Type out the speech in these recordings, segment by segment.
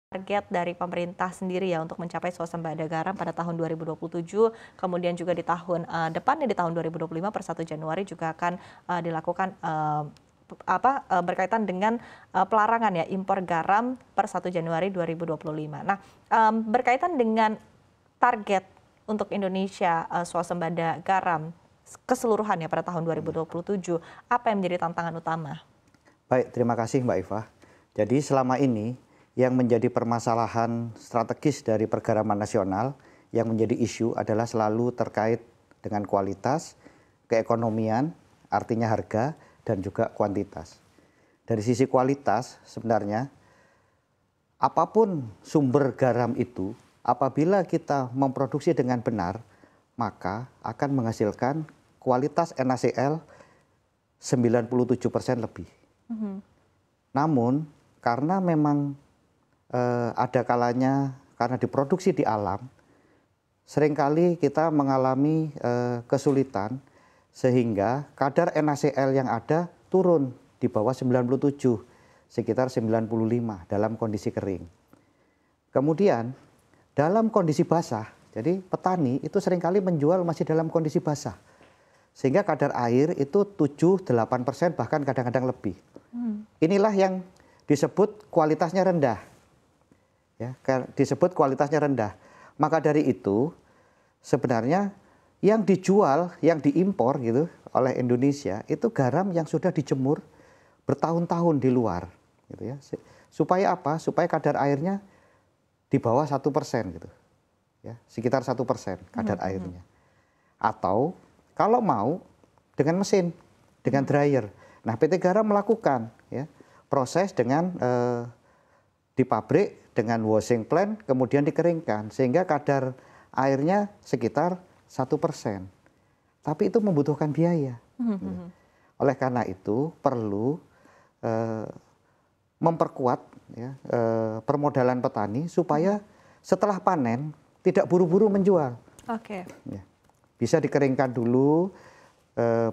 target dari pemerintah sendiri ya untuk mencapai swasembada garam pada tahun 2027, kemudian juga di tahun depannya di tahun 2025 per 1 Januari juga akan dilakukan berkaitan dengan pelarangan ya impor garam per 1 Januari 2025. Nah, berkaitan dengan target untuk Indonesia swasembada garam keseluruhannya pada tahun 2027, apa yang menjadi tantangan utama? Baik, terima kasih Mbak Iva. Jadi selama ini yang menjadi permasalahan strategis dari pergaraman nasional yang menjadi isu adalah selalu terkait dengan kualitas, keekonomian, artinya harga, dan juga kuantitas. Dari sisi kualitas sebenarnya apapun sumber garam itu, apabila kita memproduksi dengan benar, maka akan menghasilkan kualitas NaCl 97% lebih. Namun karena memang ada kalanya karena diproduksi di alam, seringkali kita mengalami kesulitan sehingga kadar NaCl yang ada turun di bawah 97, sekitar 95 dalam kondisi kering. Kemudian dalam kondisi basah, jadi petani itu seringkali menjual masih dalam kondisi basah. Sehingga kadar air itu 7-8% bahkan kadang-kadang lebih. Inilah yang disebut kualitasnya rendah. Ya, disebut kualitasnya rendah. Maka dari itu sebenarnya yang dijual, yang diimpor gitu oleh Indonesia itu garam yang sudah dijemur bertahun-tahun di luar, gitu ya. Supaya apa? Supaya kadar airnya di bawah 1% gitu, ya, sekitar 1% kadar airnya. Atau kalau mau dengan mesin, dengan dryer. Nah, PT Garam melakukan ya proses dengan di pabrik dengan washing plant kemudian dikeringkan sehingga kadar airnya sekitar 1%. Tapi itu membutuhkan biaya. Oleh karena itu perlu memperkuat ya, permodalan petani supaya setelah panen tidak buru-buru menjual. Ya. Bisa dikeringkan dulu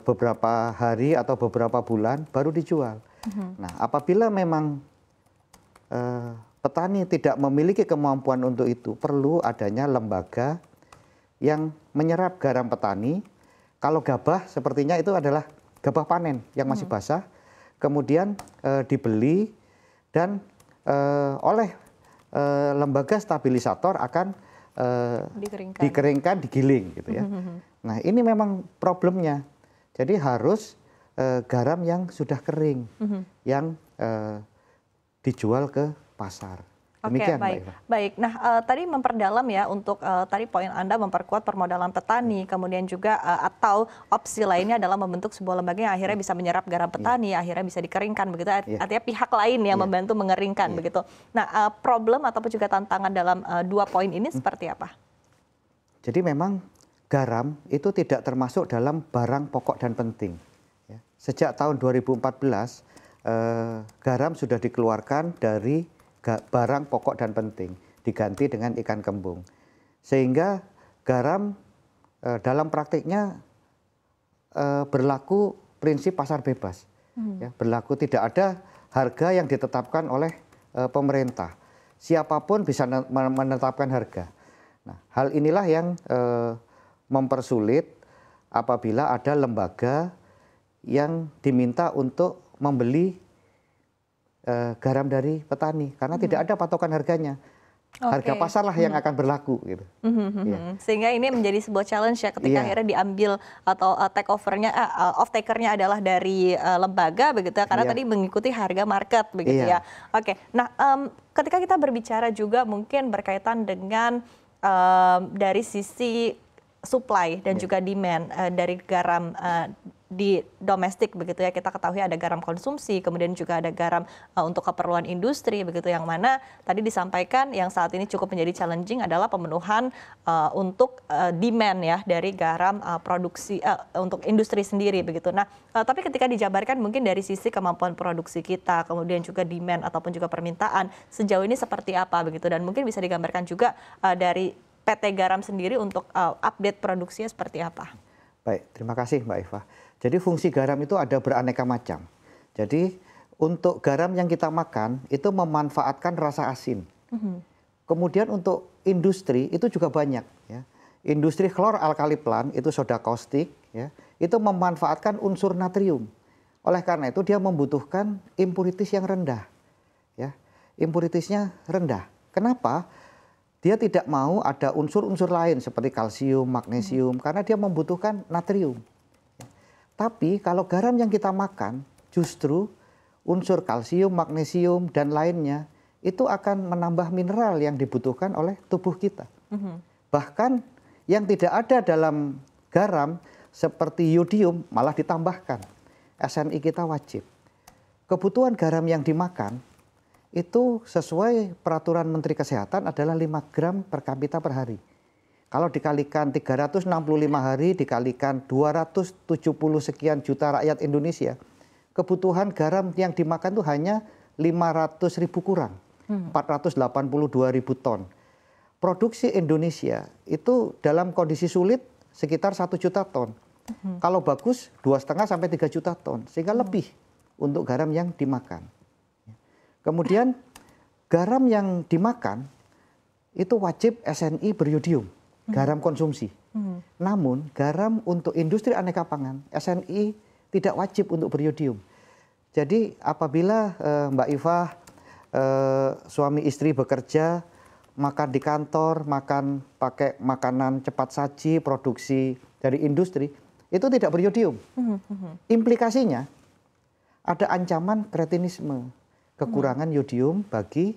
beberapa hari atau beberapa bulan baru dijual. Nah, apabila memang petani tidak memiliki kemampuan untuk itu, perlu adanya lembaga yang menyerap garam petani. Kalau gabah sepertinya itu adalah gabah panen yang masih basah, kemudian dibeli dan oleh lembaga stabilisator akan dikeringkan, digiling gitu ya. Nah, ini memang problemnya. Jadi harus garam yang sudah kering, yang dijual ke pasar. Demikian, baik. Mbak Eva. Baik. Nah, tadi memperdalam ya untuk tadi poin Anda memperkuat permodalan petani, kemudian juga atau opsi lainnya adalah membentuk sebuah lembaga yang akhirnya bisa menyerap garam petani, akhirnya bisa dikeringkan begitu. Artinya pihak lain yang membantu mengeringkan begitu. Nah, problem ataupun juga tantangan dalam dua poin ini seperti apa? Jadi memang garam itu tidak termasuk dalam barang pokok dan penting. Ya. Sejak tahun 2014 garam sudah dikeluarkan dari barang pokok dan penting, diganti dengan ikan kembung. Sehingga garam dalam praktiknya berlaku prinsip pasar bebas. Ya, berlaku tidak ada harga yang ditetapkan oleh pemerintah. Siapapun bisa menetapkan harga. Nah, hal inilah yang mempersulit apabila ada lembaga yang diminta untuk membeli garam dari petani karena tidak ada patokan harganya. Harga pasar lah yang akan berlaku gitu. Sehingga ini menjadi sebuah challenge ya ketika akhirnya diambil atau take overnya off takernya adalah dari lembaga begitu ya karena tadi mengikuti harga market begitu ya. Nah, ketika kita berbicara juga mungkin berkaitan dengan dari sisi supply dan juga demand dari garam di domestik begitu ya, kita ketahui ada garam konsumsi, kemudian juga ada garam untuk keperluan industri begitu, yang mana tadi disampaikan yang saat ini cukup menjadi challenging adalah pemenuhan untuk demand ya dari garam produksi untuk industri sendiri begitu. Nah, tapi ketika dijabarkan mungkin dari sisi kemampuan produksi kita, kemudian juga demand ataupun juga permintaan sejauh ini seperti apa begitu, dan mungkin bisa digambarkan juga dari PT Garam sendiri untuk update produksinya seperti apa? Baik, terima kasih Mbak Eva. Jadi fungsi garam itu ada beraneka macam. Jadi untuk garam yang kita makan itu memanfaatkan rasa asin. Kemudian untuk industri itu juga banyak ya. Industri kloralkali plant itu soda kaustik ya, itu memanfaatkan unsur natrium. Oleh karena itu dia membutuhkan impurities yang rendah. Ya. Impuritisnya rendah. Kenapa? Dia tidak mau ada unsur-unsur lain seperti kalsium, magnesium karena dia membutuhkan natrium. Tapi kalau garam yang kita makan justru unsur kalsium, magnesium dan lainnya itu akan menambah mineral yang dibutuhkan oleh tubuh kita. Bahkan yang tidak ada dalam garam seperti yodium malah ditambahkan. SNI kita wajib. Kebutuhan garam yang dimakan itu sesuai peraturan Menteri Kesehatan adalah 5 gram per kapita per hari. Kalau dikalikan 365 hari dikalikan 270 sekian juta rakyat Indonesia, kebutuhan garam yang dimakan itu hanya 500.000 kurang, 482.000 ton. Produksi Indonesia itu dalam kondisi sulit sekitar 1 juta ton. Kalau bagus 2,5 sampai 3 juta ton, sehingga lebih untuk garam yang dimakan. Kemudian garam yang dimakan itu wajib SNI beryodium, garam konsumsi. Namun garam untuk industri aneka pangan, SNI tidak wajib untuk beryodium. Jadi apabila Mbak Ifah suami istri bekerja, makan di kantor, makan pakai makanan cepat saji, produksi dari industri, itu tidak beryodium. Implikasinya ada ancaman kretinisme, kekurangan yodium bagi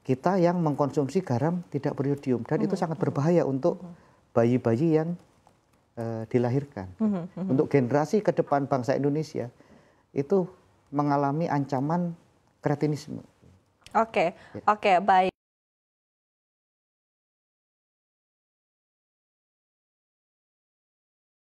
kita yang mengkonsumsi garam tidak beryodium. Dan itu sangat berbahaya untuk bayi-bayi yang dilahirkan. Untuk generasi ke depan bangsa Indonesia, itu mengalami ancaman kretinisme. Oke, baik.